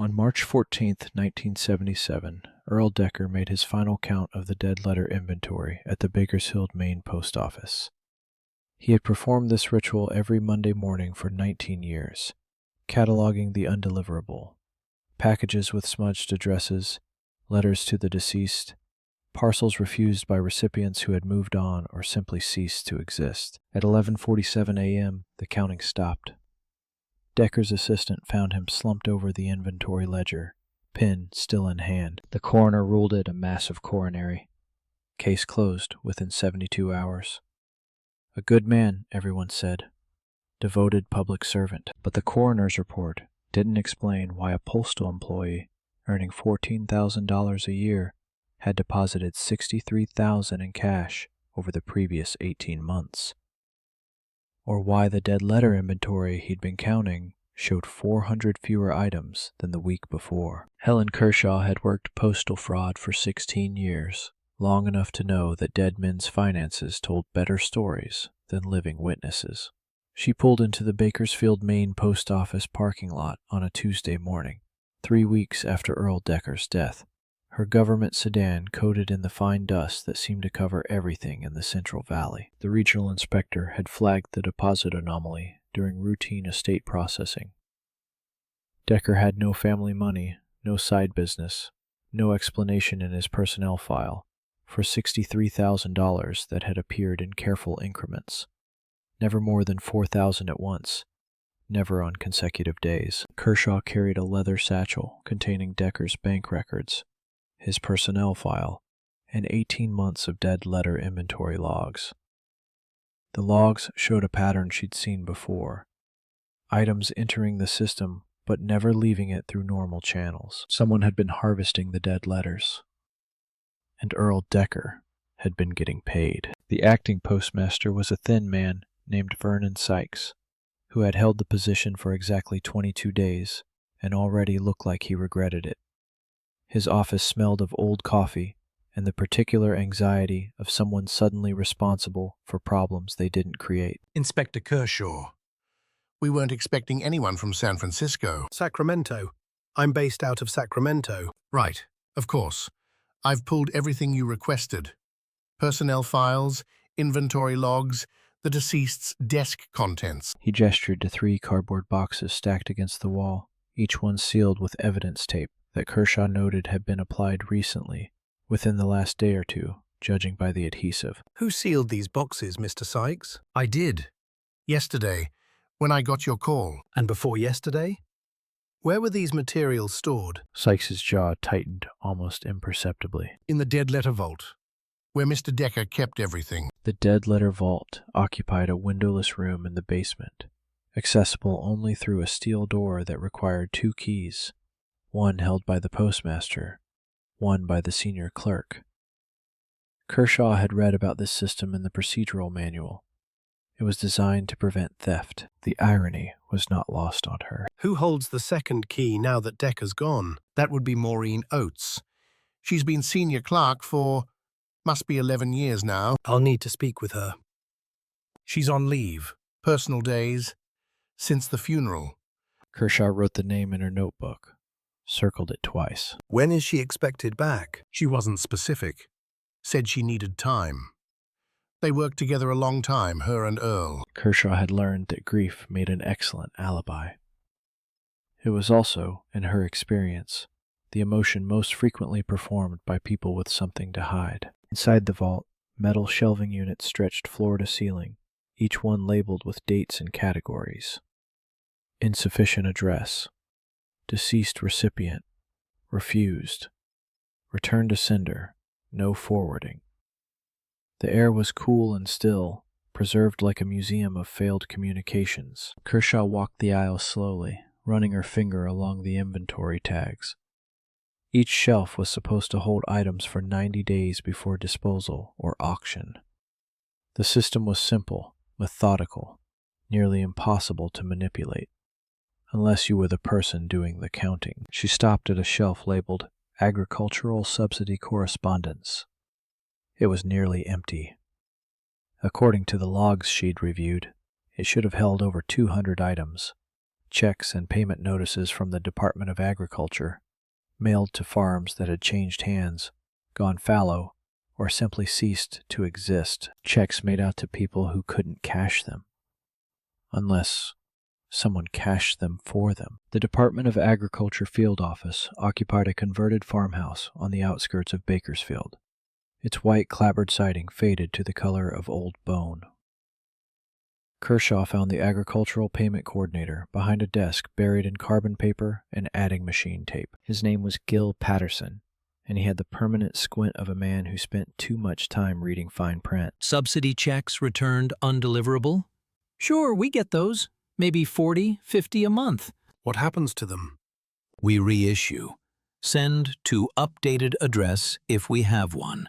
On March 14, 1977, Earl Dekker made his final count of the dead letter inventory at the Bakersfield Main Post Office. He had performed this ritual every Monday morning for 19 years, cataloging the undeliverable, packages with smudged addresses, letters to the deceased, parcels refused by recipients who had moved on or simply ceased to exist. At 11:47 a.m., the counting stopped. Dekker's assistant found him slumped over the inventory ledger, pen still in hand. The coroner ruled it a massive coronary. Case closed within 72 hours. A good man, everyone said. Devoted public servant. But the coroner's report didn't explain why a postal employee earning $14,000 a year had deposited $63,000 in cash over the previous 18 months. Or why the dead letter inventory he'd been counting showed 400 fewer items than the week before. Helen Kershaw had worked postal fraud for 16 years, long enough to know that dead men's finances told better stories than living witnesses. She pulled into the Bakersfield Main Post Office parking lot on a Tuesday morning, 3 weeks after Earl Dekker's death. Her government sedan coated in the fine dust that seemed to cover everything in the Central Valley. The regional inspector had flagged the deposit anomaly during routine estate processing. Dekker had no family money, no side business, no explanation in his personnel file for $63,000 that had appeared in careful increments. Never more than $4,000 at once, never on consecutive days. Kershaw carried a leather satchel containing Dekker's bank records, his personnel file, and 18 months of dead letter inventory logs. The logs showed a pattern she'd seen before. Items entering the system, but never leaving it through normal channels. Someone had been harvesting the dead letters. And Earl Dekker had been getting paid. The acting postmaster was a thin man named Vernon Sykes, who had held the position for exactly 22 days and already looked like he regretted it. His office smelled of old coffee and the particular anxiety of someone suddenly responsible for problems they didn't create. Inspector Kershaw. We weren't expecting anyone from San Francisco. Sacramento. I'm based out of Sacramento. Right, of course. I've pulled everything you requested. Personnel files, inventory logs, the deceased's desk contents. He gestured to 3 cardboard boxes stacked against the wall, each one sealed with evidence tape that Kershaw noted had been applied recently, within the last day or two, judging by the adhesive. Who sealed these boxes, Mr. Sykes? I did. Yesterday, when I got your call. And before yesterday? Where were these materials stored? Sykes's jaw tightened almost imperceptibly. In the dead letter vault, where Mr. Dekker kept everything. The dead letter vault occupied a windowless room in the basement, accessible only through a steel door that required 2 keys, one held by the postmaster, one by the senior clerk. Kershaw had read about this system in the procedural manual. It was designed to prevent theft. The irony was not lost on her. Who holds the second key now that Dekker's gone? That would be Maureen Oates. She's been senior clerk for, must be 11 years now. I'll need to speak with her. She's on leave, personal days, since the funeral. Kershaw wrote the name in her notebook, circled it twice. When is she expected back? She wasn't specific. Said she needed time. They worked together a long time, her and Earl. Kershaw had learned that grief made an excellent alibi. It was also, in her experience, the emotion most frequently performed by people with something to hide. Inside the vault, metal shelving units stretched floor to ceiling, each one labeled with dates and categories. Insufficient address. Deceased recipient. Refused. Return to sender. No forwarding. The air was cool and still, preserved like a museum of failed communications. Kershaw walked the aisle slowly, running her finger along the inventory tags. Each shelf was supposed to hold items for 90 days before disposal or auction. The system was simple, methodical, nearly impossible to manipulate, unless you were the person doing the counting. She stopped at a shelf labeled Agricultural Subsidy Correspondence. It was nearly empty. According to the logs she'd reviewed, it should have held over 200 items, checks and payment notices from the Department of Agriculture, mailed to farms that had changed hands, gone fallow, or simply ceased to exist. Checks made out to people who couldn't cash them, unless someone cashed them for them. The Department of Agriculture field office occupied a converted farmhouse on the outskirts of Bakersfield. Its white clapboard siding faded to the color of old bone. Kershaw found the agricultural payment coordinator behind a desk buried in carbon paper and adding machine tape. His name was Gil Patterson, and he had the permanent squint of a man who spent too much time reading fine print. Subsidy checks returned undeliverable? Sure, we get those. Maybe 40, 50 a month. What happens to them? We reissue. Send to updated address if we have one.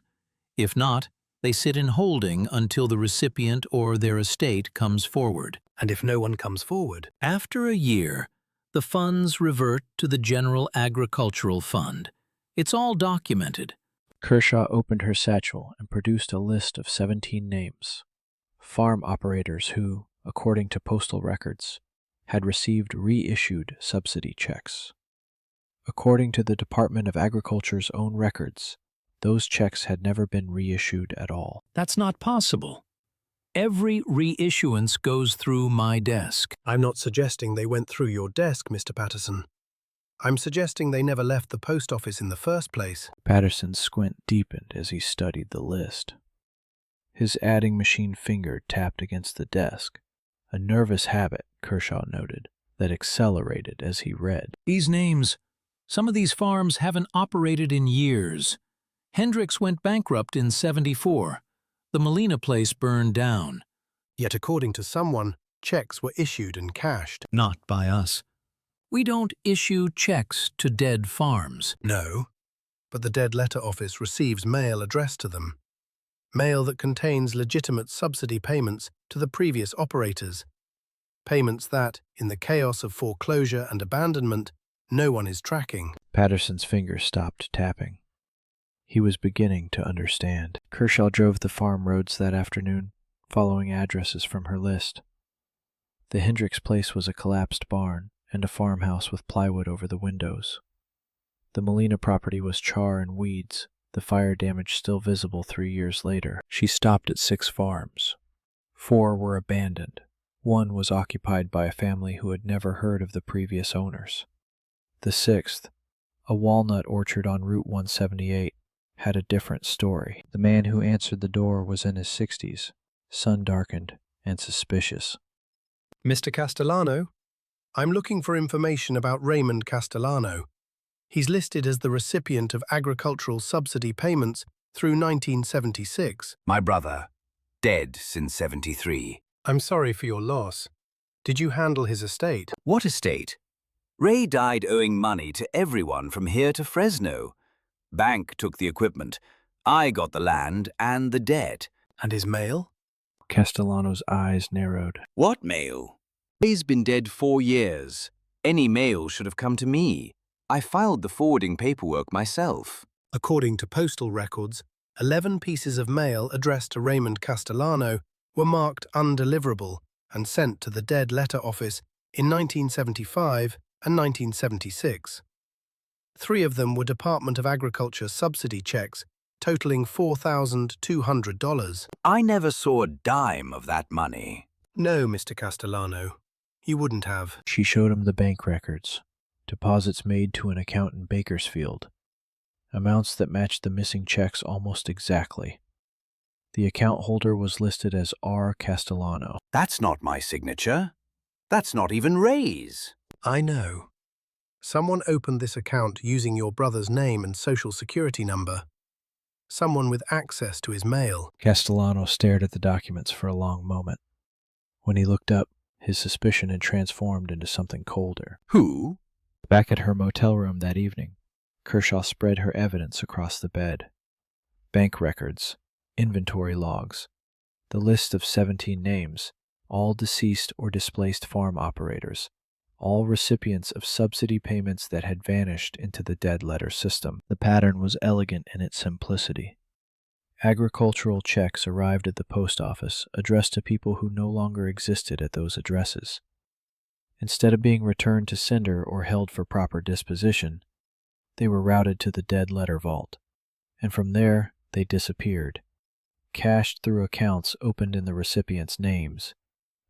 If not, they sit in holding until the recipient or their estate comes forward. And if no one comes forward? After a year, the funds revert to the General Agricultural Fund. It's all documented. Kershaw opened her satchel and produced a list of 17 names. Farm operators who, according to postal records, had received reissued subsidy checks. According to the Department of Agriculture's own records, those checks had never been reissued at all. That's not possible. Every reissuance goes through my desk. I'm not suggesting they went through your desk, Mr. Patterson. I'm suggesting they never left the post office in the first place. Patterson's squint deepened as he studied the list. His adding machine finger tapped against the desk, a nervous habit, Kershaw noted, that accelerated as he read. These names, some of these farms haven't operated in years. Hendricks went bankrupt in '74. The Molina place burned down. Yet according to someone, checks were issued and cashed. Not by us. We don't issue checks to dead farms. No, but the dead letter office receives mail addressed to them. Mail that contains legitimate subsidy payments to the previous operators. Payments that, in the chaos of foreclosure and abandonment, no one is tracking. Patterson's fingers stopped tapping. He was beginning to understand. Kershaw drove the farm roads that afternoon, following addresses from her list. The Hendricks place was a collapsed barn and a farmhouse with plywood over the windows. The Molina property was char and weeds, the fire damage still visible 3 years later. She stopped at 6 farms. 4 were abandoned. 1 was occupied by a family who had never heard of the previous owners. The 6th, a walnut orchard on Route 178, had a different story. The man who answered the door was in his 60s, sun-darkened and suspicious. Mr. Castellano? I'm looking for information about Raymond Castellano. He's listed as the recipient of agricultural subsidy payments through 1976. My brother, dead since '73. I'm sorry for your loss. Did you handle his estate? What estate? Ray died owing money to everyone from here to Fresno. Bank took the equipment. I got the land and the debt. And his mail? Castellano's eyes narrowed. What mail? Ray's been dead 4 years. Any mail should have come to me. I filed the forwarding paperwork myself. According to postal records, 11 pieces of mail addressed to Raymond Castellano were marked undeliverable and sent to the dead letter office in 1975 and 1976. 3 of them were Department of Agriculture subsidy checks totaling $4,200. I never saw a dime of that money. No, Mr. Castellano, you wouldn't have. She showed him the bank records, deposits made to an account in Bakersfield, amounts that matched the missing checks almost exactly. The account holder was listed as R. Castellano. That's not my signature. That's not even Ray's. I know. Someone opened this account using your brother's name and social security number. Someone with access to his mail. Castellano stared at the documents for a long moment. When he looked up, his suspicion had transformed into something colder. Who? Back at her motel room that evening, Kershaw spread her evidence across the bed. Bank records, inventory logs, the list of 17 names, all deceased or displaced farm operators, all recipients of subsidy payments that had vanished into the dead letter system. The pattern was elegant in its simplicity. Agricultural checks arrived at the post office addressed to people who no longer existed at those addresses. Instead of being returned to sender or held for proper disposition, they were routed to the dead letter vault, and from there they disappeared, cashed through accounts opened in the recipients' names,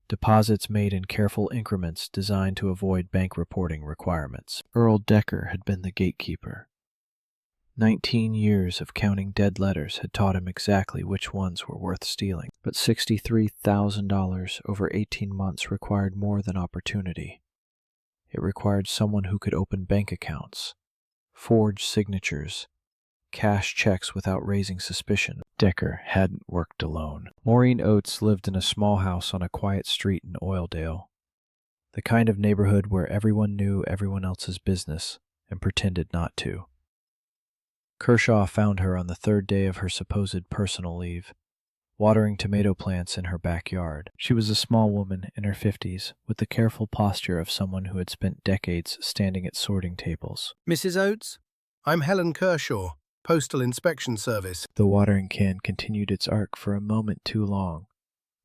deposits made in careful increments designed to avoid bank reporting requirements. Earl Dekker had been the gatekeeper. 19 years of counting dead letters had taught him exactly which ones were worth stealing, but $63,000 over 18 months required more than opportunity. It required someone who could open bank accounts, forge signatures, cash checks without raising suspicion. Dekker hadn't worked alone. Maureen Oates lived in a small house on a quiet street in Oildale, the kind of neighborhood where everyone knew everyone else's business and pretended not to. Kershaw found her on the third day of her supposed personal leave, watering tomato plants in her backyard. She was a small woman in her 50s, with the careful posture of someone who had spent decades standing at sorting tables. Mrs. Oates, I'm Helen Kershaw, Postal Inspection Service. The watering can continued its arc for a moment too long,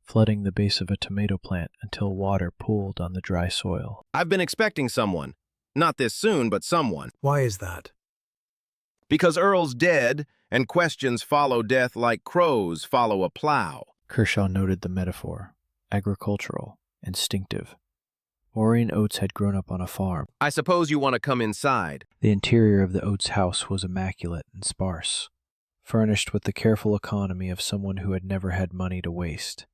flooding the base of a tomato plant until water pooled on the dry soil. I've been expecting someone. Not this soon, but someone. Why is that? Because Earl's dead, and questions follow death like crows follow a plow. Kershaw noted the metaphor, agricultural, instinctive. Maureen Oates had grown up on a farm. I suppose you want to come inside. The interior of the Oates house was immaculate and sparse, furnished with the careful economy of someone who had never had money to waste.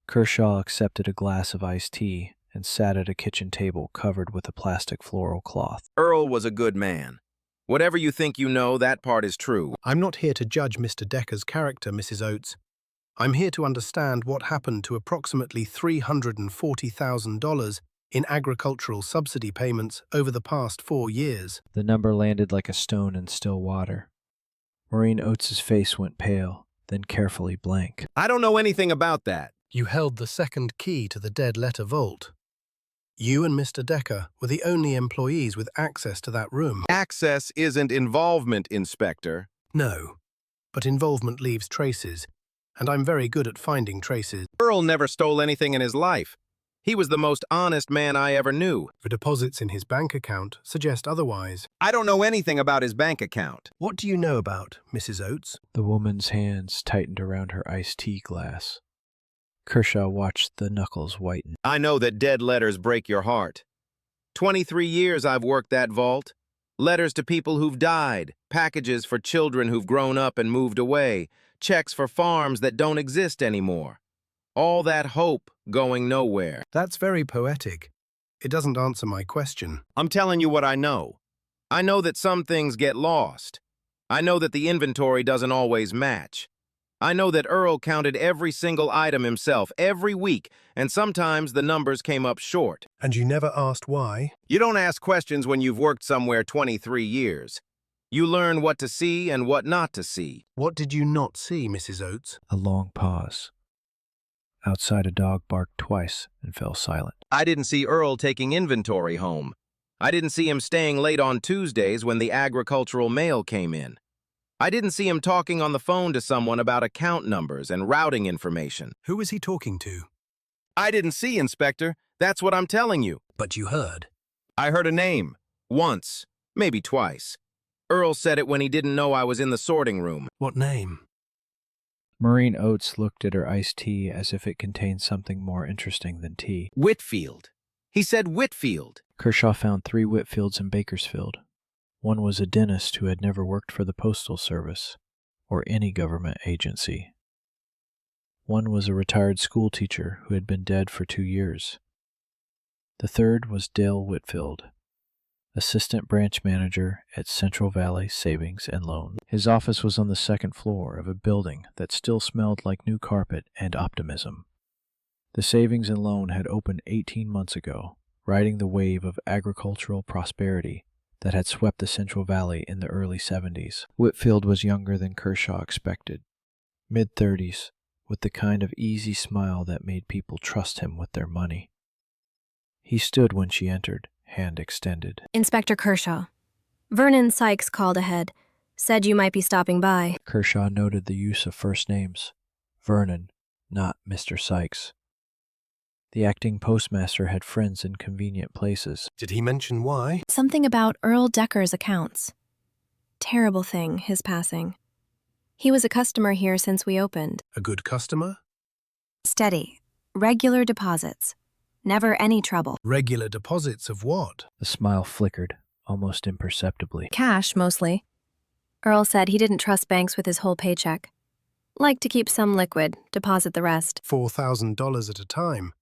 Kershaw accepted a glass of iced tea and sat at a kitchen table covered with a plastic floral cloth. Earl was a good man. Whatever you think you know, that part is true. I'm not here to judge Mr. Dekker's character, Mrs. Oates. I'm here to understand what happened to approximately $340,000 in agricultural subsidy payments over the past 4 years. The number landed like a stone in still water. Maureen Oates's face went pale, then carefully blank. I don't know anything about that. You held the second key to the dead letter vault. You and Mr. Dekker were the only employees with access to that room. Access isn't involvement, Inspector. No, but involvement leaves traces, and I'm very good at finding traces. Earl never stole anything in his life. He was the most honest man I ever knew. The deposits in his bank account suggest otherwise. I don't know anything about his bank account. What do you know about Mrs. Oates? The woman's hands tightened around her iced tea glass. Kershaw watched the knuckles whiten. I know that dead letters break your heart. 23 years I've worked that vault. Letters to people who've died, packages for children who've grown up and moved away, checks for farms that don't exist anymore. All that hope going nowhere. That's very poetic. It doesn't answer my question. I'm telling you what I know. I know that some things get lost. I know that the inventory doesn't always match. I know that Earl counted every single item himself every week, and sometimes the numbers came up short. And you never asked why? You don't ask questions when you've worked somewhere 23 years. You learn what to see and what not to see. What did you not see, Mrs. Oates? A long pause. Outside, a dog barked twice and fell silent. I didn't see Earl taking inventory home. I didn't see him staying late on Tuesdays when the agricultural mail came in. I didn't see him talking on the phone to someone about account numbers and routing information. Who was he talking to? I didn't see, Inspector. That's what I'm telling you. But you heard. I heard a name. Once. Maybe twice. Earl said it when he didn't know I was in the sorting room. What name? Maureen Oates looked at her iced tea as if it contained something more interesting than tea. Whitfield. He said Whitfield. Kershaw found 3 Whitfields in Bakersfield. One was a dentist who had never worked for the Postal Service or any government agency. One was a retired schoolteacher who had been dead for 2 years. The third was Dale Whitfield, assistant branch manager at Central Valley Savings and Loan. His office was on the 2nd floor of a building that still smelled like new carpet and optimism. The Savings and Loan had opened 18 months ago, riding the wave of agricultural prosperity that had swept the Central Valley in the early 70s. Whitfield was younger than Kershaw expected, mid-30s, with the kind of easy smile that made people trust him with their money. He stood when she entered, hand extended. Inspector Kershaw. Vernon Sykes called ahead. Said you might be stopping by. Kershaw noted the use of first names. Vernon, not Mr. Sykes. The acting postmaster had friends in convenient places. Did he mention why? Something about Earl Dekker's accounts. Terrible thing, his passing. He was a customer here since we opened. A good customer? Steady. Regular deposits. Never any trouble. Regular deposits of what? The smile flickered, almost imperceptibly. Cash, mostly. Earl said he didn't trust banks with his whole paycheck. Liked to keep some liquid, deposit the rest. $4,000 at a time,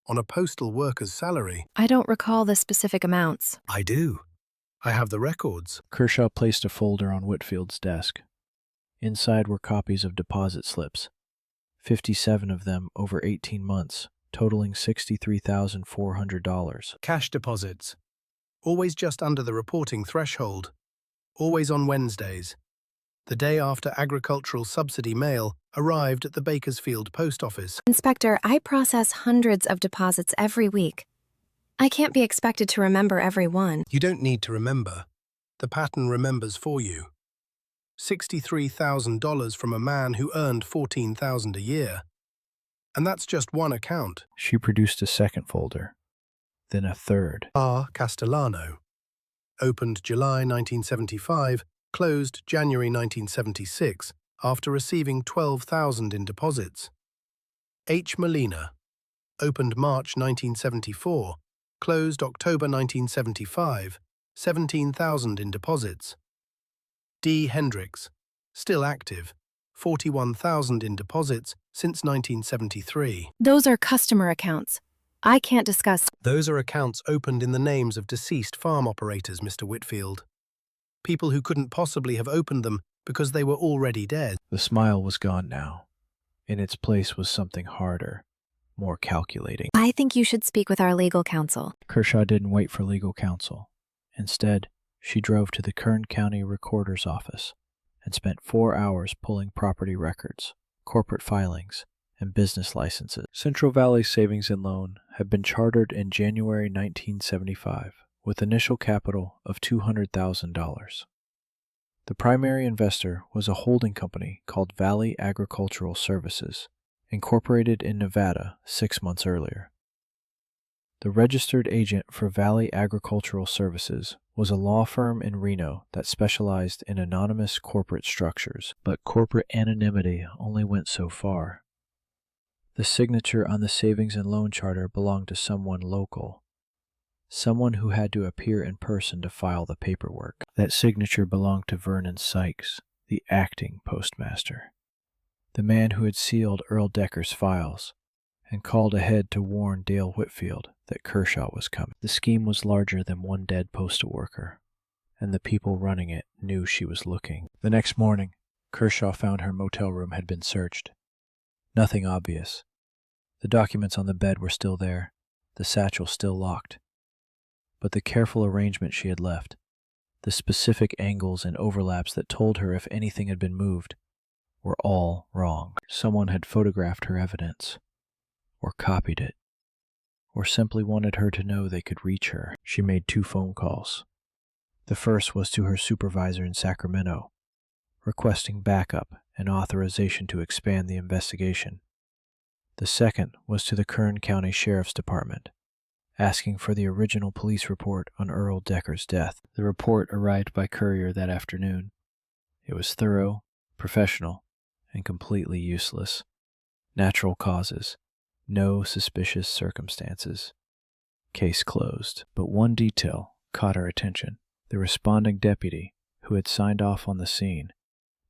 on a postal worker's salary. I don't recall the specific amounts. I do. I have the records. Kershaw placed a folder on Whitfield's desk. Inside were copies of deposit slips, 57 of them over 18 months, totaling $63,400. Cash deposits. Always just under the reporting threshold. Always on Wednesdays. The day after agricultural subsidy mail arrived at the Bakersfield Post Office. Inspector, I process hundreds of deposits every week. I can't be expected to remember every one. You don't need to remember. The pattern remembers for you. $63,000 from a man who earned $14,000 a year. And that's just one account. She produced a second folder, then a third. R. Castellano. Opened July 1975, closed January 1976, after receiving $12,000 in deposits. H. Molina. Opened March 1974, closed October 1975, $17,000 in deposits. D. Hendricks. Still active, $41,000 in deposits since 1973. Those are customer accounts. I can't discuss. Those are accounts opened in the names of deceased farm operators, Mr. Whitfield. People who couldn't possibly have opened them because they were already dead. The smile was gone now. In its place was something harder, more calculating. I think you should speak with our legal counsel. Kershaw didn't wait for legal counsel. Instead, she drove to the Kern County Recorder's office and spent 4 hours pulling property records, corporate filings, and business licenses. Central Valley Savings and Loan had been chartered in January 1975 with initial capital of $200,000. The primary investor was a holding company called Valley Agricultural Services, incorporated in Nevada 6 months earlier. The registered agent for Valley Agricultural Services was a law firm in Reno that specialized in anonymous corporate structures, but corporate anonymity only went so far. The signature on the savings and loan charter belonged to someone local, someone who had to appear in person to file the paperwork. That signature belonged to Vernon Sykes, the acting postmaster, the man who had sealed Earl Dekker's files and called ahead to warn Dale Whitfield that Kershaw was coming. The scheme was larger than one dead postal worker, and the people running it knew she was looking. The next morning, Kershaw found her motel room had been searched. Nothing obvious. The documents on the bed were still there, the satchel still locked. But the careful arrangement she had left, the specific angles and overlaps that told her if anything had been moved, were all wrong. Someone had photographed her evidence, or copied it, or simply wanted her to know they could reach her. She made 2 phone calls. The first was to her supervisor in Sacramento, requesting backup and authorization to expand the investigation. The second was to the Kern County Sheriff's Department, asking for the original police report on Earl Dekker's death. The report arrived by courier that afternoon. It was thorough, professional, and completely useless. Natural causes. No suspicious circumstances. Case closed. But one detail caught our attention. The responding deputy, who had signed off on the scene,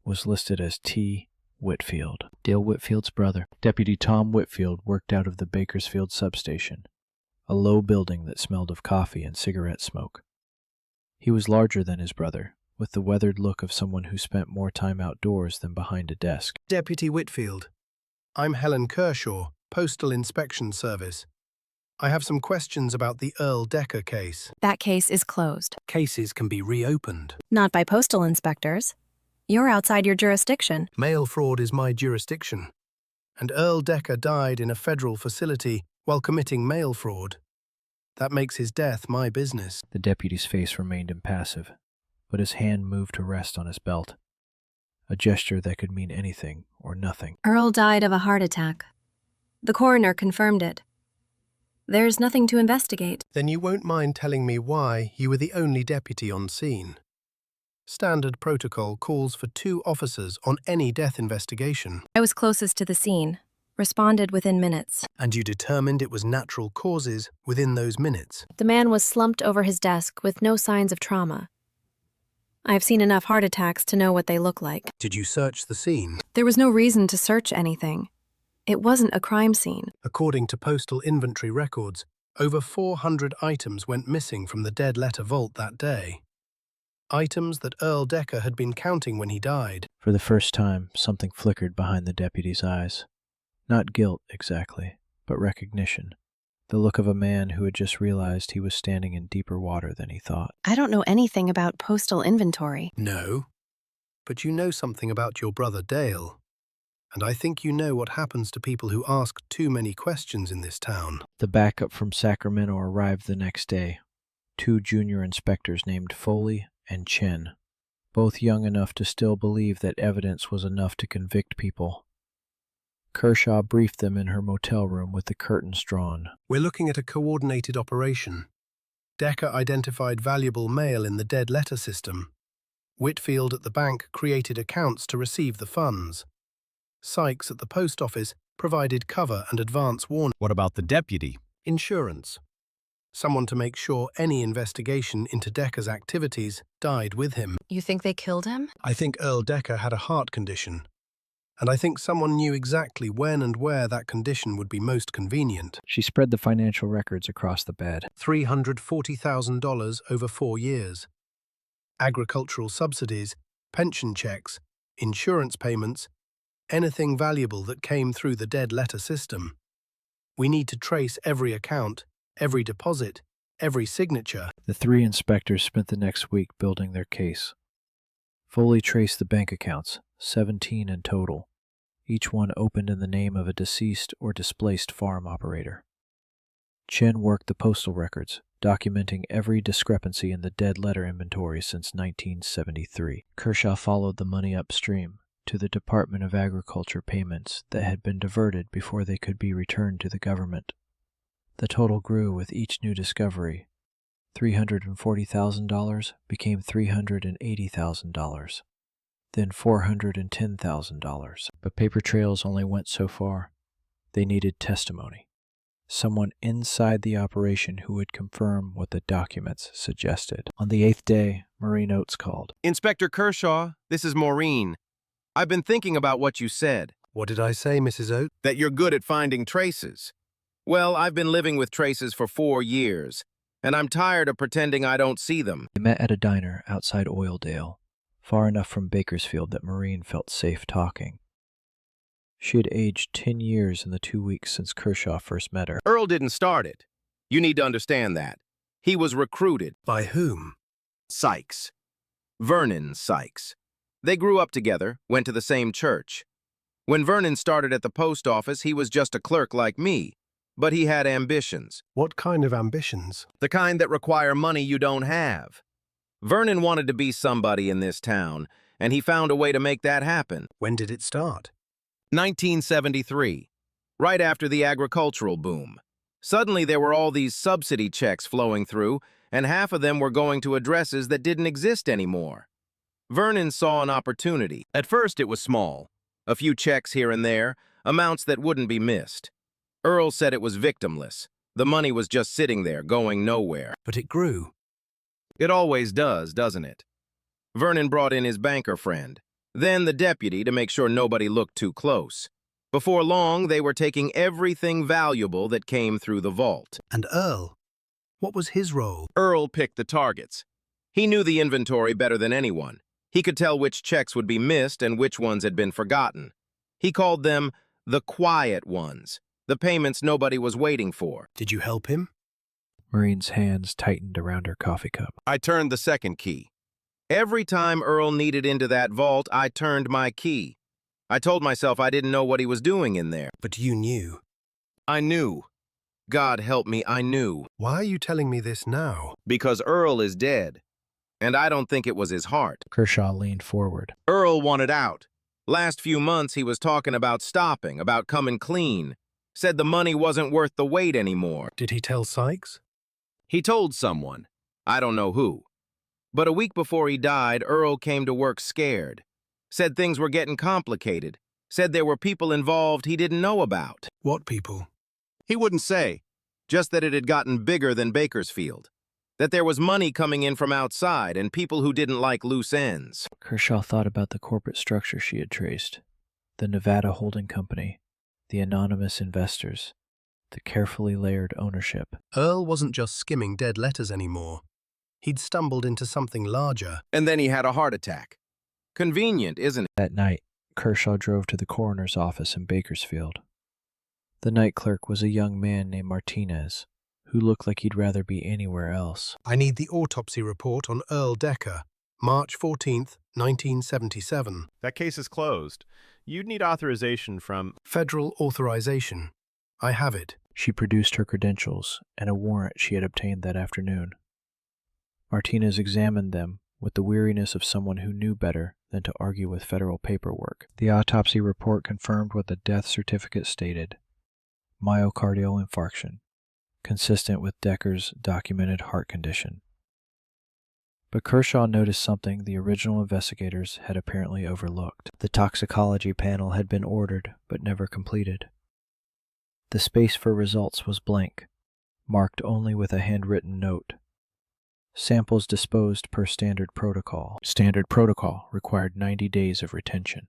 was listed as T. Whitfield, Dale Whitfield's brother. Deputy Tom Whitfield worked out of the Bakersfield substation, a low building that smelled of coffee and cigarette smoke. He was larger than his brother, with the weathered look of someone who spent more time outdoors than behind a desk. Deputy Whitfield. I'm Helen Kershaw, Postal Inspection Service. I have some questions about the Earl Dekker case. That case is closed. Cases can be reopened. Not by postal inspectors. You're outside your jurisdiction. Mail fraud is my jurisdiction. And Earl Dekker died in a federal facility while committing mail fraud. That makes his death my business. The deputy's face remained impassive, but his hand moved to rest on his belt, a gesture that could mean anything or nothing. Earl died of a heart attack. The coroner confirmed it. There's nothing to investigate. Then you won't mind telling me why you were the only deputy on scene. Standard protocol calls for 2 officers on any death investigation. I was closest to the scene, responded within minutes. And you determined it was natural causes within those minutes. The man was slumped over his desk with no signs of trauma. I've seen enough heart attacks to know what they look like. Did you search the scene? There was no reason to search anything. It wasn't a crime scene. According to postal inventory records, over 400 items went missing from the dead letter vault that day. Items that Earl Dekker had been counting when he died. For the first time, something flickered behind the deputy's eyes. Not guilt, exactly, but recognition. The look of a man who had just realized he was standing in deeper water than he thought. I don't know anything about postal inventory. No, but you know something about your brother Dale. And I think you know what happens to people who ask too many questions in this town. The backup from Sacramento arrived the next day. 2 junior inspectors named Foley and Chen, both young enough to still believe that evidence was enough to convict people. Kershaw briefed them in her motel room with the curtains drawn. We're looking at a coordinated operation. Dekker identified valuable mail in the dead letter system. Whitfield at the bank created accounts to receive the funds. Sykes at the post office provided cover and advance warning. What about the deputy? Insurance. Someone to make sure any investigation into Dekker's activities died with him. You think they killed him? I think Earl Dekker had a heart condition. And I think someone knew exactly when and where that condition would be most convenient. She spread the financial records across the bed. $340,000 over 4 years. Agricultural subsidies, pension checks, insurance payments, anything valuable that came through the dead letter system. We need to trace every account, every deposit, every signature. The 3 inspectors spent the next week building their case. Foley traced the bank accounts, 17 in total, each one opened in the name of a deceased or displaced farm operator. Chen worked the postal records, documenting every discrepancy in the dead letter inventory since 1973. Kershaw followed the money upstream to the Department of Agriculture payments that had been diverted before they could be returned to the government. The total grew with each new discovery. $340,000 became $380,000, then $410,000. But paper trails only went so far. They needed testimony. Someone inside the operation who would confirm what the documents suggested. On the 8th day, Maureen Oates called. Inspector Kershaw, this is Maureen. I've been thinking about what you said. What did I say, Mrs. Oates? That you're good at finding traces. Well, I've been living with traces for 4 years, and I'm tired of pretending I don't see them. They met at a diner outside Oildale, far enough from Bakersfield that Maureen felt safe talking. She had aged 10 years in the 2 weeks since Kershaw first met her. Earl didn't start it. You need to understand that. He was recruited. By whom? Sykes. Vernon Sykes. They grew up together, went to the same church. When Vernon started at the post office, he was just a clerk like me, but he had ambitions. What kind of ambitions? The kind that require money you don't have. Vernon wanted to be somebody in this town, and he found a way to make that happen. When did it start? 1973, right after the agricultural boom. Suddenly there were all these subsidy checks flowing through, and half of them were going to addresses that didn't exist anymore. Vernon saw an opportunity. At first it was small, a few checks here and there, amounts that wouldn't be missed. Earl said it was victimless. The money was just sitting there, going nowhere. But it grew. It always does, doesn't it? Vernon brought in his banker friend, then the deputy to make sure nobody looked too close. Before long, they were taking everything valuable that came through the vault. And Earl? What was his role? Earl picked the targets. He knew the inventory better than anyone. He could tell which checks would be missed and which ones had been forgotten. He called them the quiet ones, the payments nobody was waiting for. Did you help him? Maureen's hands tightened around her coffee cup. I turned the second key. Every time Earl needed into that vault, I turned my key. I told myself I didn't know what he was doing in there. But you knew. I knew. God help me, I knew. Why are you telling me this now? Because Earl is dead. And I don't think it was his heart. Kershaw leaned forward. Earl wanted out. Last few months he was talking about stopping, about coming clean. Said the money wasn't worth the wait anymore. Did he tell Sykes? He told someone. I don't know who. But a week before he died, Earl came to work scared. Said things were getting complicated. Said there were people involved he didn't know about. What people? He wouldn't say. Just that it had gotten bigger than Bakersfield. That there was money coming in from outside and people who didn't like loose ends. Kershaw thought about the corporate structure she had traced. The Nevada holding company, the anonymous investors, the carefully layered ownership. Earl wasn't just skimming dead letters anymore. He'd stumbled into something larger. And then he had a heart attack. Convenient, isn't it? That night, Kershaw drove to the coroner's office in Bakersfield. The night clerk was a young man named Martinez, who looked like he'd rather be anywhere else. I need the autopsy report on Earl Dekker, March 14th, 1977. That case is closed. You'd need authorization from... Federal authorization. I have it. She produced her credentials and a warrant she had obtained that afternoon. Martinez examined them with the weariness of someone who knew better than to argue with federal paperwork. The autopsy report confirmed what the death certificate stated: myocardial infarction, consistent with Dekker's documented heart condition. But Kershaw noticed something the original investigators had apparently overlooked. The toxicology panel had been ordered, but never completed. The space for results was blank, marked only with a handwritten note. Samples disposed per standard protocol. Standard protocol required 90 days of retention.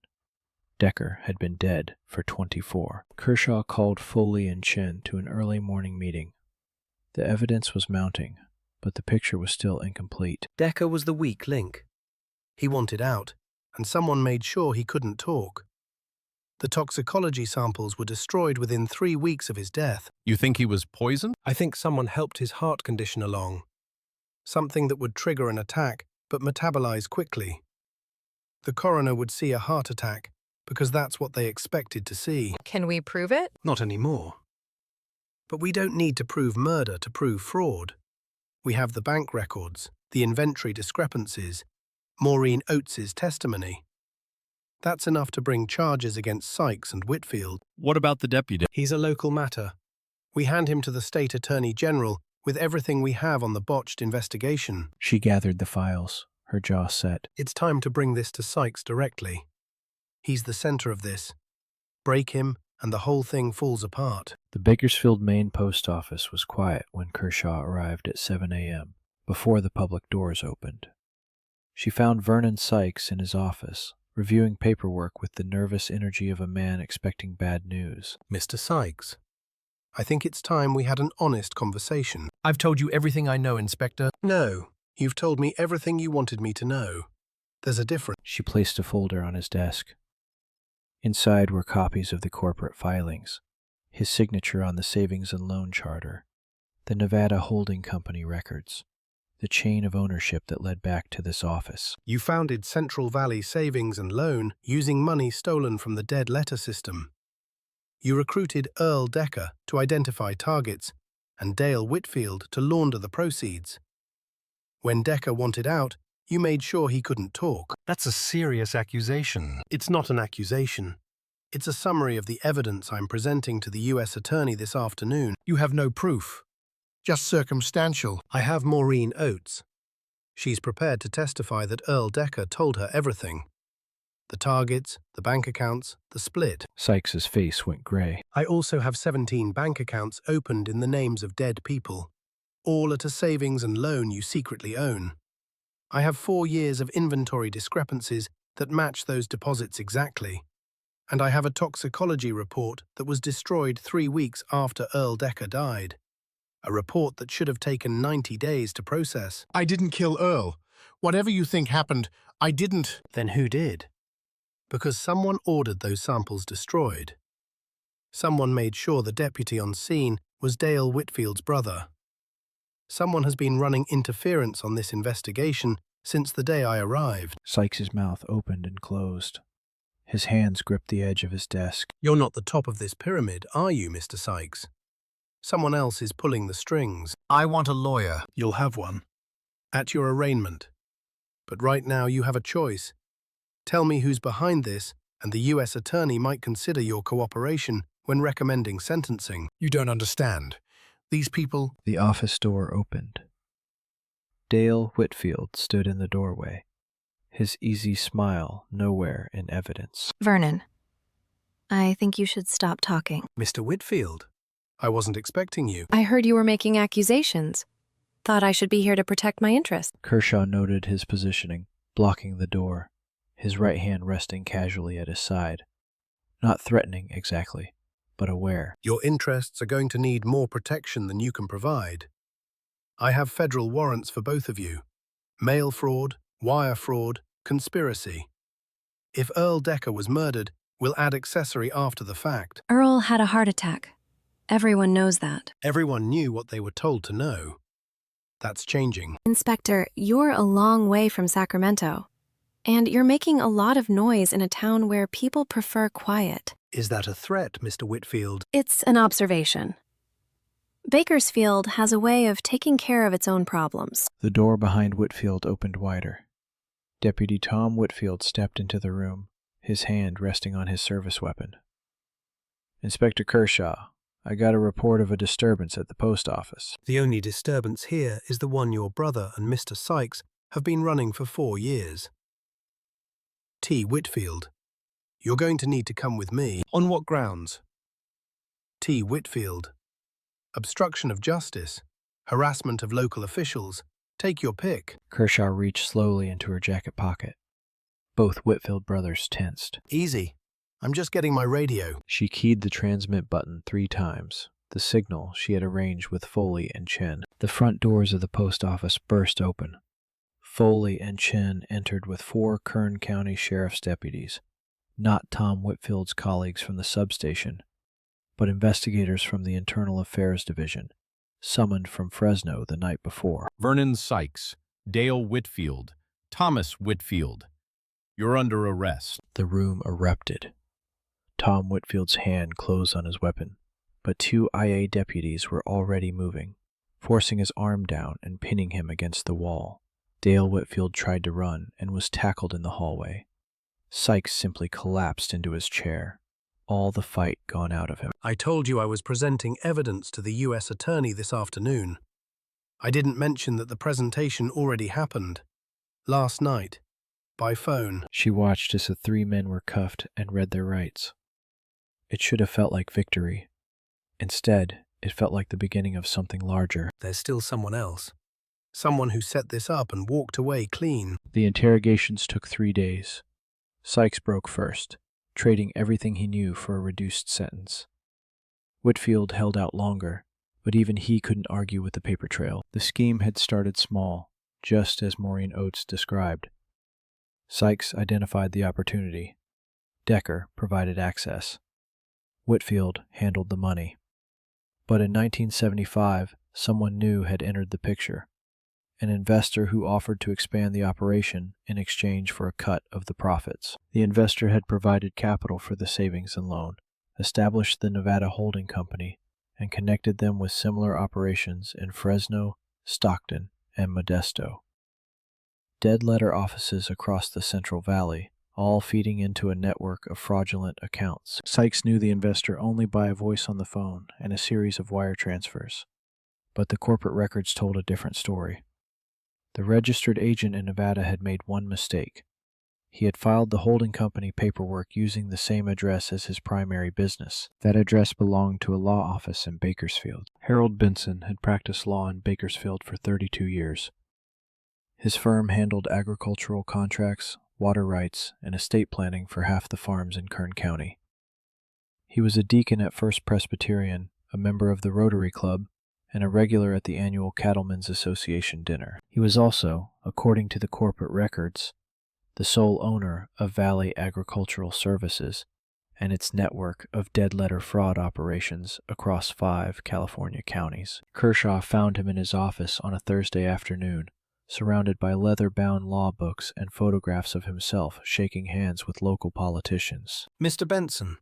Dekker had been dead for 24. Kershaw called Foley and Chen to an early morning meeting. The evidence was mounting, but the picture was still incomplete. Dekker was the weak link. He wanted out, and someone made sure he couldn't talk. The toxicology samples were destroyed within 3 weeks of his death. You think he was poisoned? I think someone helped his heart condition along. Something that would trigger an attack, but metabolize quickly. The coroner would see a heart attack, because that's what they expected to see. Can we prove it? Not anymore. But we don't need to prove murder to prove fraud. We have the bank records, the inventory discrepancies, Maureen Oates's testimony. That's enough to bring charges against Sykes and Whitfield. What about the deputy? He's a local matter. We hand him to the state attorney general with everything we have on the botched investigation. She gathered the files, her jaw set. It's time to bring this to Sykes directly. He's the center of this. Break him, and the whole thing falls apart. The Bakersfield Main Post Office was quiet when Kershaw arrived at 7 a.m., before the public doors opened. She found Vernon Sykes in his office, reviewing paperwork with the nervous energy of a man expecting bad news. Mr. Sykes, I think it's time we had an honest conversation. I've told you everything I know, Inspector. No, you've told me everything you wanted me to know. There's a difference. She placed a folder on his desk. Inside were copies of the corporate filings, his signature on the savings and loan charter, the Nevada holding company records, the chain of ownership that led back to this office. You founded Central Valley Savings and Loan using money stolen from the dead letter system. You recruited Earl Dekker to identify targets and Dale Whitfield to launder the proceeds. When Dekker wanted out, you made sure he couldn't talk. That's a serious accusation. It's not an accusation. It's a summary of the evidence I'm presenting to the U.S. Attorney this afternoon. You have no proof. Just circumstantial. I have Maureen Oates. She's prepared to testify that Earl Dekker told her everything. The targets, the bank accounts, the split. Sykes's face went gray. I also have 17 bank accounts opened in the names of dead people, all at a savings and loan you secretly own. I have 4 years of inventory discrepancies that match those deposits exactly. And I have a toxicology report that was destroyed 3 weeks after Earl Dekker died. A report that should have taken 90 days to process. I didn't kill Earl. Whatever you think happened, I didn't. Then who did? Because someone ordered those samples destroyed. Someone made sure the deputy on scene was Dale Whitfield's brother. Someone has been running interference on this investigation since the day I arrived. Sykes's mouth opened and closed. His hands gripped the edge of his desk. You're not the top of this pyramid, are you, Mr. Sykes? Someone else is pulling the strings. I want a lawyer. You'll have one. At your arraignment. But right now you have a choice. Tell me who's behind this, and the U.S. Attorney might consider your cooperation when recommending sentencing. You don't understand. These people... The office door opened. Dale Whitfield stood in the doorway, his easy smile nowhere in evidence. Vernon, I think you should stop talking. Mr. Whitfield, I wasn't expecting you. I heard you were making accusations. Thought I should be here to protect my interests. Kershaw noted his positioning, blocking the door, his right hand resting casually at his side. Not threatening exactly, but aware. Your interests are going to need more protection than you can provide. I have federal warrants for both of you. Mail fraud, wire fraud, conspiracy. If Earl Dekker was murdered, we'll add accessory after the fact. Earl had a heart attack. Everyone knows that. Everyone knew what they were told to know. That's changing. Inspector, you're a long way from Sacramento. And you're making a lot of noise in a town where people prefer quiet. Is that a threat, Mr. Whitfield? It's an observation. Bakersfield has a way of taking care of its own problems. The door behind Whitfield opened wider. Deputy Tom Whitfield stepped into the room, his hand resting on his service weapon. Inspector Kershaw, I got a report of a disturbance at the post office. The only disturbance here is the one your brother and Mr. Sykes have been running for 4 years. T. Whitfield, you're going to need to come with me. On what grounds? T. Whitfield, obstruction of justice, harassment of local officials. Take your pick. Kershaw reached slowly into her jacket pocket. Both Whitfield brothers tensed. Easy. I'm just getting my radio. She keyed the transmit button 3 times, the signal she had arranged with Foley and Chen. The front doors of the post office burst open. Foley and Chen entered with 4 Kern County Sheriff's deputies, not Tom Whitfield's colleagues from the substation, but investigators from the Internal Affairs Division, summoned from Fresno the night before. Vernon Sykes, Dale Whitfield, Thomas Whitfield. You're under arrest. The room erupted. Tom Whitfield's hand closed on his weapon, but 2 IA deputies were already moving, forcing his arm down and pinning him against the wall. Dale Whitfield tried to run and was tackled in the hallway. Sykes simply collapsed into his chair, all the fight gone out of him. I told you I was presenting evidence to the U.S. Attorney this afternoon. I didn't mention that the presentation already happened. Last night. By phone. She watched as the 3 men were cuffed and read their rights. It should have felt like victory. Instead, it felt like the beginning of something larger. There's still someone else. Someone who set this up and walked away clean. The interrogations took 3 days. Sykes broke first, trading everything he knew for a reduced sentence. Whitfield held out longer, but even he couldn't argue with the paper trail. The scheme had started small, just as Maureen Oates described. Sykes identified the opportunity. Dekker provided access. Whitfield handled the money. But in 1975, someone new had entered the picture. An investor who offered to expand the operation in exchange for a cut of the profits. The investor had provided capital for the savings and loan, established the Nevada Holding Company, and connected them with similar operations in Fresno, Stockton, and Modesto. Dead letter offices across the Central Valley, all feeding into a network of fraudulent accounts. Sykes knew the investor only by a voice on the phone and a series of wire transfers. But the corporate records told a different story. The registered agent in Nevada had made one mistake. He had filed the holding company paperwork using the same address as his primary business. That address belonged to a law office in Bakersfield. Harold Benson had practiced law in Bakersfield for 32 years. His firm handled agricultural contracts, water rights, and estate planning for half the farms in Kern County. He was a deacon at First Presbyterian, a member of the Rotary Club, and a regular at the annual Cattlemen's Association dinner. He was also, according to the corporate records, the sole owner of Valley Agricultural Services and its network of dead letter fraud operations across 5 California counties. Kershaw found him in his office on a Thursday afternoon, surrounded by leather-bound law books and photographs of himself shaking hands with local politicians. Mr. Benson,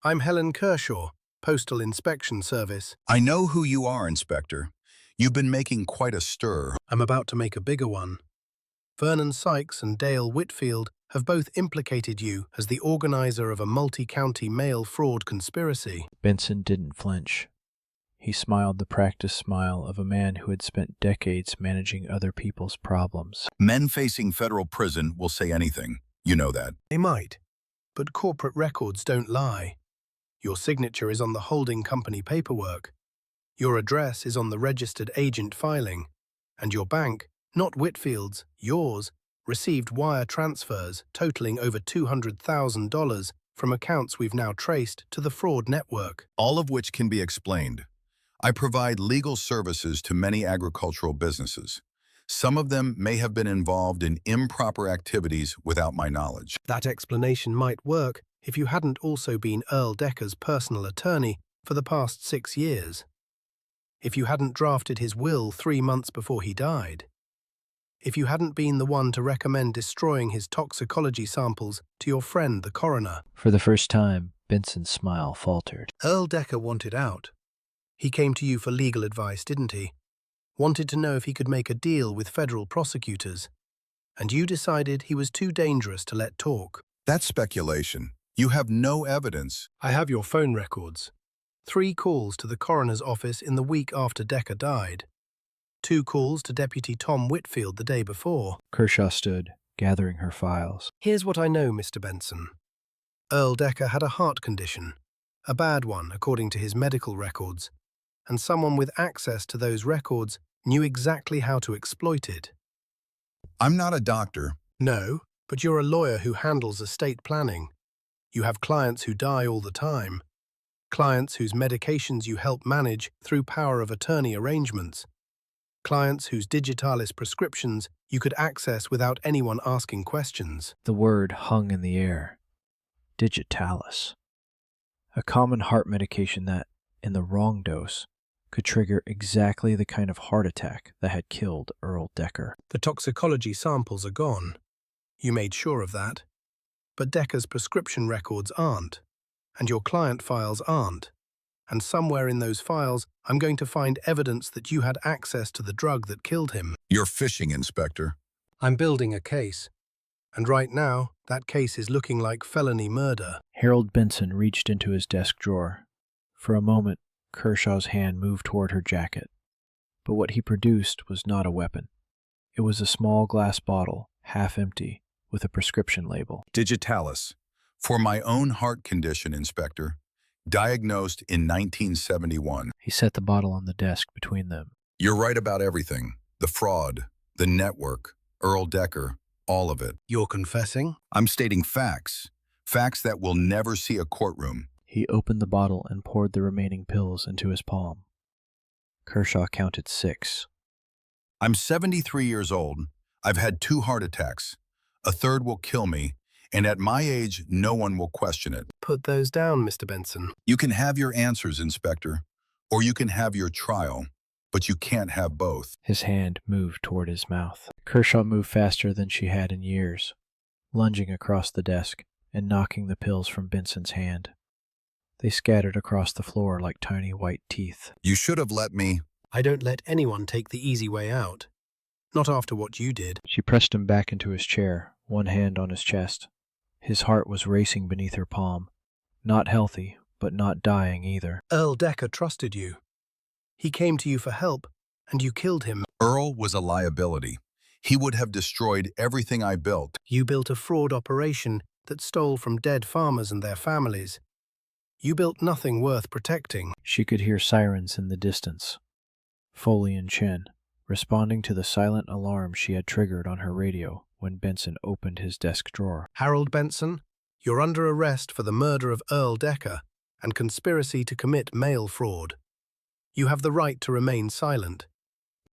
I'm Helen Kershaw, Postal Inspection Service. I know who you are, Inspector. You've been making quite a stir. I'm about to make a bigger one. Vernon Sykes and Dale Whitfield have both implicated you as the organizer of a multi-county mail fraud conspiracy. Benson didn't flinch. He smiled the practiced smile of a man who had spent decades managing other people's problems. Men facing federal prison will say anything. You know that. They might, but corporate records don't lie. Your signature is on the holding company paperwork. Your address is on the registered agent filing. And your bank, not Whitfield's, yours, received wire transfers totaling over $200,000 from accounts we've now traced to the fraud network. All of which can be explained. I provide legal services to many agricultural businesses. Some of them may have been involved in improper activities without my knowledge. That explanation might work if you hadn't also been Earl Dekker's personal attorney for the past 6 years. If you hadn't drafted his will 3 months before he died. If you hadn't been the one to recommend destroying his toxicology samples to your friend the coroner. For the first time, Benson's smile faltered. Earl Dekker wanted out. He came to you for legal advice, didn't he? Wanted to know if he could make a deal with federal prosecutors. And you decided he was too dangerous to let talk. That's speculation. You have no evidence. I have your phone records. 3 calls to the coroner's office in the week after Dekker died. 2 calls to Deputy Tom Whitfield the day before. Kershaw stood, gathering her files. Here's what I know, Mr. Benson. Earl Dekker had a heart condition. A bad one, according to his medical records. And someone with access to those records knew exactly how to exploit it. I'm not a doctor. No, but you're a lawyer who handles estate planning. You have clients who die all the time. Clients whose medications you help manage through power of attorney arrangements. Clients whose digitalis prescriptions you could access without anyone asking questions. The word hung in the air. Digitalis. A common heart medication that, in the wrong dose, could trigger exactly the kind of heart attack that had killed Earl Dekker. The toxicology samples are gone. You made sure of that. But Dekker's prescription records aren't. And your client files aren't. And somewhere in those files, I'm going to find evidence that you had access to the drug that killed him. You're fishing, Inspector. I'm building a case. And right now, that case is looking like felony murder. Harold Benson reached into his desk drawer. For a moment, Kershaw's hand moved toward her jacket. But what he produced was not a weapon. It was a small glass bottle, half empty, with a prescription label. Digitalis. For my own heart condition, Inspector. Diagnosed in 1971. He set the bottle on the desk between them. You're right about everything. The fraud, the network, Earl Dekker, all of it. You're confessing? I'm stating facts. Facts that will never see a courtroom. He opened the bottle and poured the remaining pills into his palm. Kershaw counted 6. I'm 73 years old. I've had 2 heart attacks. A third will kill me. And at my age, no one will question it. Put those down, Mr. Benson. You can have your answers, Inspector, or you can have your trial, but you can't have both. His hand moved toward his mouth. Kershaw moved faster than she had in years, lunging across the desk and knocking the pills from Benson's hand. They scattered across the floor like tiny white teeth. You should have let me. I don't let anyone take the easy way out. Not after what you did. She pressed him back into his chair, one hand on his chest. His heart was racing beneath her palm. Not healthy, but not dying either. Earl Dekker trusted you. He came to you for help, and you killed him. Earl was a liability. He would have destroyed everything I built. You built a fraud operation that stole from dead farmers and their families. You built nothing worth protecting. She could hear sirens in the distance. Foley and Chen, responding to the silent alarm she had triggered on her radio when Benson opened his desk drawer. Harold Benson, you're under arrest for the murder of Earl Dekker and conspiracy to commit mail fraud. You have the right to remain silent.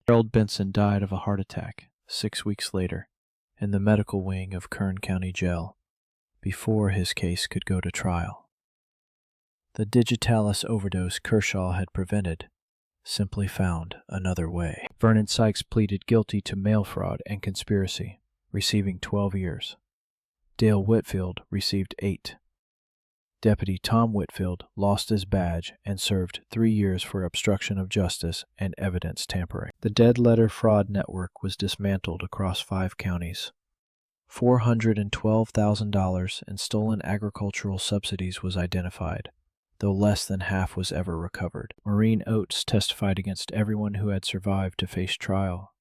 Harold Benson died of a heart attack 6 weeks later in the medical wing of Kern County Jail, before his case could go to trial. The digitalis overdose Kershaw had prevented simply found another way. Vernon Sykes pleaded guilty to mail fraud and conspiracy, receiving 12 years. Dale Whitfield received 8. Deputy Tom Whitfield lost his badge and served 3 years for obstruction of justice and evidence tampering. The dead letter fraud network was dismantled across 5 counties. $412,000 in stolen agricultural subsidies was identified, though less than half was ever recovered. Maureen Oates testified against everyone who had survived to face trial.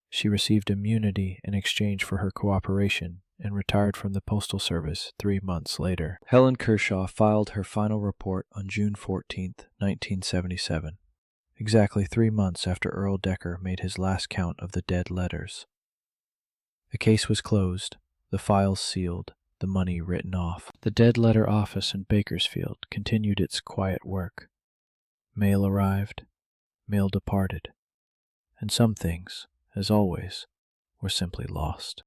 She received immunity in exchange for her cooperation and retired from the Postal Service 3 months later. Helen Kershaw filed her final report on June 14, 1977, exactly 3 months after Earl Dekker made his last count of the dead letters. The case was closed, the files sealed, the money written off. The dead letter office in Bakersfield continued its quiet work. Mail arrived, mail departed, and some things, as always, were simply lost.